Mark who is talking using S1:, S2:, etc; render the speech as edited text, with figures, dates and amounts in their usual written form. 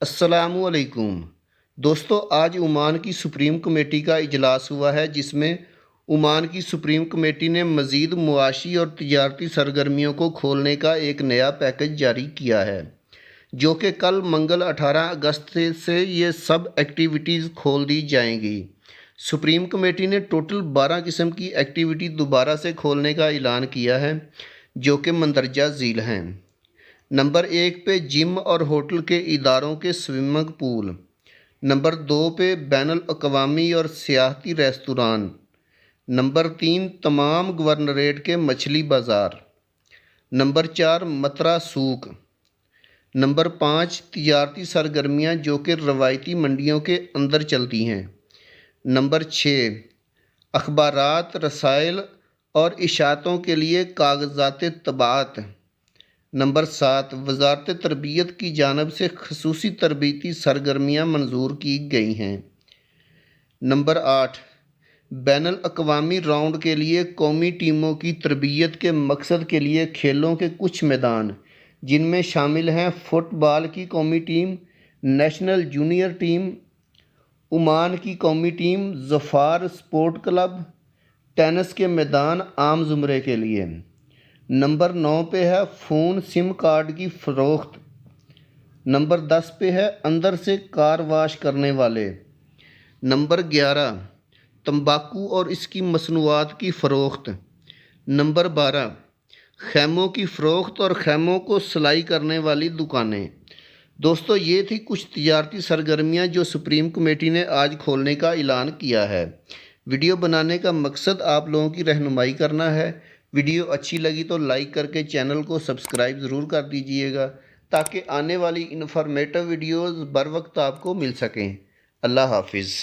S1: अस्सलामुअलैकुम दोस्तों, आज ओमान की सुप्रीम कमेटी का इजलास हुआ है जिसमें ओमान की सुप्रीम कमेटी ने मज़ीद मुआशी और तिजारती सरगर्मियों को खोलने का एक नया पैकेज जारी किया है, जो कि कल मंगल 18 अगस्त से ये सब एक्टिविटीज़ खोल दी जाएंगी। सुप्रीम कमेटी ने टोटल 12 किस्म की एक्टिविटी दोबारा से खोलने का ऐलान किया है, जो कि मंदरजा झील हैं। नंबर 1 पे जिम और होटल के इदारों के स्विमिंग पूल। नंबर 2 पे बैनुल अक़वामी और सियाहती रेस्तरान। नंबर 3 तमाम गवर्नरेट के मछली बाज़ार। नंबर 4 मतरा सूक। नंबर 5 तिजारती सरगर्मियाँ जो कि रवायती मंडियों के अंदर चलती हैं। नंबर 6 अखबारात, रसायल और इशातों के लिए कागज़ात तबाअत। नंबर 7 वज़ारत तरबियत की जानिब से ख़ुसूसी तरबियती सरगर्मियाँ मंजूर की गई हैं। नंबर 8 बैनुल अक़वामी राउंड के लिए कौमी टीमों की तरबियत के मकसद के लिए खेलों के कुछ मैदान, जिनमें शामिल हैं फ़ुटबॉल की कौमी team, national junior team, Oman की कौमी टीम, ज़फ़ार स्पोर्ट क्लब, टेनिस के मैदान आम ज़ुमरे के लिए। नंबर 9 पे है फ़ोन सिम कार्ड की फ़रोख्त। नंबर 10 पे है अंदर से कार वाश करने वाले। नंबर 11 तंबाकू और इसकी मसनूआत की फ़रोख्त। नंबर 12 खैमों की फ़रोख्त और खैमों को सिलाई करने वाली दुकानें। दोस्तों, ये थी कुछ तिजारती सरगर्मियाँ जो सुप्रीम कमेटी ने आज खोलने का ऐलान किया है। वीडियो बनाने का मकसद आप लोगों की रहनुमाई करना है। वीडियो अच्छी लगी तो लाइक करके चैनल को सब्सक्राइब ज़रूर कर दीजिएगा, ताकि आने वाली इन्फॉर्मेटिव वीडियोज़ बर वक्त आपको मिल सकें। अल्लाह हाफिज़।